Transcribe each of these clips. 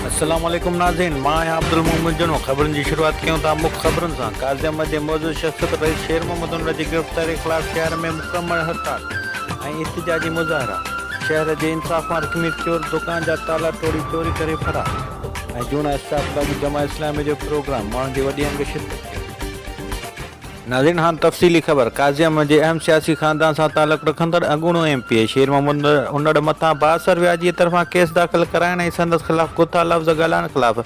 अस्सलाम वालेकुम नाज़रीन, मां आहियां अब्दुल मोहम्मद जुनो। ख़बरुनि जी शुरूआत कयूं था मुख्य ख़बरुनि सां। काज़िम जे मौजूद शख़्सियत रईस शेर मोहम्मद उमर जी गिरफ़्तारी ख़िलाफ़ शहर में मुकम्मल हड़ताल ऐं एहतिजाजी मुज़ाहिरा। शहर जे इंसाफ़ मां रक़मी चोर दुकान जा ताला तोड़ी चोरी करे फरार ऐं जूना स्टाफ लाॻू जमा इस्लामी जो प्रोग्राम माण्हुनि जी वॾी अंग शिरकत। नाज़रीन, हाणे तफ़सीली ख़बर। काज़िम जे अहम सियासी ख़ानदान सां तालुक़ रखंदड़ अॻूणो MP शेर मोहम्मद उनड़ मथां बासर वियाजीअ तरफ़ां केस दाख़िल कराइण ऐं संदसि ख़िलाफ़ गुथा लफ़्ज़ ॻाल्हाइण ख़िलाफ़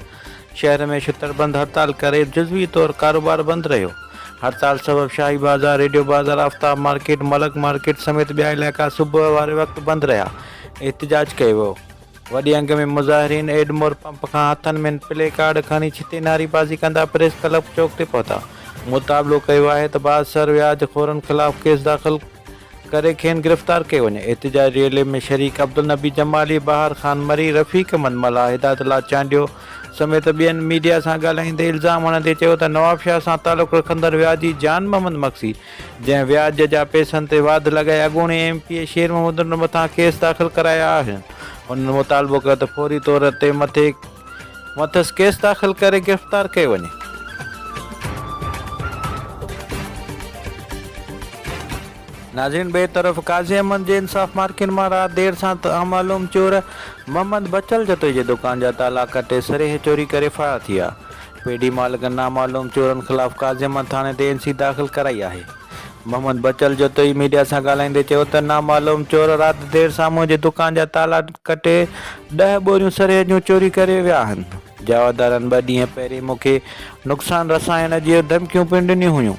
शहर में छुतरबंद हड़ताल करे जुज़वी तौरु कारोबार बंदि रहियो। हड़ताल सबबि शाही बाज़ार, रेडियो बाज़ार, आफ्ताब मार्केट, मलक मार्केट समेत ॿिया इलाइक़ा सुबुह वारे वक़्तु बंदि रहिया। एहतिजाज कयो वियो। वॾी अंग में मुज़ाहिरीन एडमोर पंप खां हथनि में प्ले कार्ड खणी छिते नारेबाज़ी कंदा प्रेस क्लब चौक ते पहुता। मुतालिबो कयो आहे त बासर व्याज खोरनि ख़िलाफ़ केस दाख़िल करे खेनि गिरफ़्तार कयो वञे। एहतिजाजी रैली में शरीक अब्दुल नबी जमाली, बहार ख़ान मरी, रफ़ीक मनमला, हिदायतुल्लाह चांडियो समेत ॿियनि मीडिया सां ॻाल्हाईंदे इल्ज़ाम हणंदे चयो त नवाब शाह सां तालुक़ रखंदड़ व्याजी जान मोहम्मद मक्सी, जंहिं व्याज जा पैसनि ते वाध लॻाए अॻूणे MP शेर मोहम्मद मथां केस दाख़िल कराया आहिनि, हुननि मुतालिबो कयो त फौरी तौर ते मथसि केस दाख़िल करे गिरफ़्तार कयो वञे। नाज़रीन, ॿिए तरफ़ काज़िम जे इंसाफ़ मार्केट मां राति देर सां नामालूम चोर मोहम्मद बचल जतोई जे दुकान जा ताला कटे सरेह चोरी करे फरार थी विया। पेडी मालिकनि नामालूम चोरनि ख़िलाफ़ काज़िम थाणे ते NC दाख़िल कराई आहे। मोहम्मद बचल जतोई मीडिया सां ॻाल्हाईंदे चयो त नामालूम चोर राति देर सां मुंहिंजे दुकान जा ताला कटे 10 बोरियूं सरेह जूं चोरी करे विया आहिनि। जावादारनि 2 ॾींहं पहिरीं मूंखे नुक़सान रसाइण जी धमकियूं पिणु ॾिनियूं हुयूं,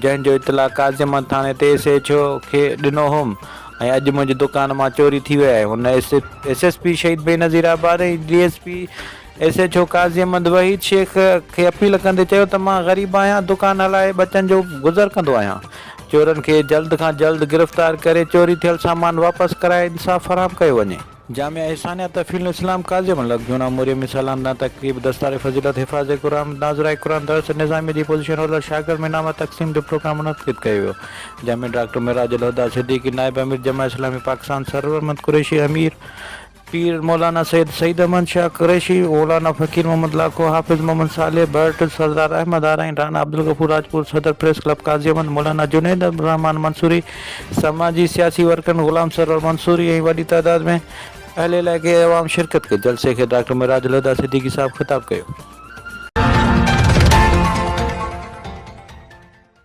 जंहिंजो इतला काज़िम थाणे ते SHO खे ॾिनो हुउमि ऐं अॼु मुंहिंजी दुकान मां चोरी थी वई आहे। हुन SSP शहीद बेनज़ीर आबाद ऐं DSP SHO काज़िम वहीद शेख खे अपील कंदे चयो त मां ग़रीब आहियां, दुकान हलाए बचनि जो गुज़र कंदो आहियां। चोरनि खे जल्द खां जल्द गिरफ़्तार करे चोरी थियल सामान वापसि कराए इंसाफ़ फराहम कयो वञे। जामिया इहसानिया तफ़ील इस्लाम काज़िम लॻजूना मुरियम में सालाना तक़रीब दस्तार फज़ीलत हिफ़ाज़ क़ुरान नाज़राए क़ुरान दर्स निज़ामी जी पोज़ीशन होल्डर शागिर्द में नामा तक़सीम जो प्रोग्राम मुनक़िद कयो वियो, जंहिंमें डॉक्टर मिराजुल हुदा सिद्दीकी, नायब अमीर जमा इस्लामी पाकिस्तान सरवर अहमद कुरैशी, अमीर पीर मौलाना सैयद सईद अहमद शाह कुरैशी, मौलाना फ़कीर मोहम्मद लाखो, हाफ़िज़ मोहम्मद सालेह भट्ट, सरदार अहमद आराइन, राना अब्दुल गफूर राजपूत, सदर प्रेस क्लब काज़िम, मौलाना जुनैद रहमान मंसूरी, समाजी सियासी वर्करन ग़ुलाम सरवर मंसूरी ऐं वॾी तइदाद में अहले इलाइक़े अवाम शिरकत कई। जलसे खे डॉक्टर मिराजुल हुदा सिद्दीकी साहब ख़िताब कयो।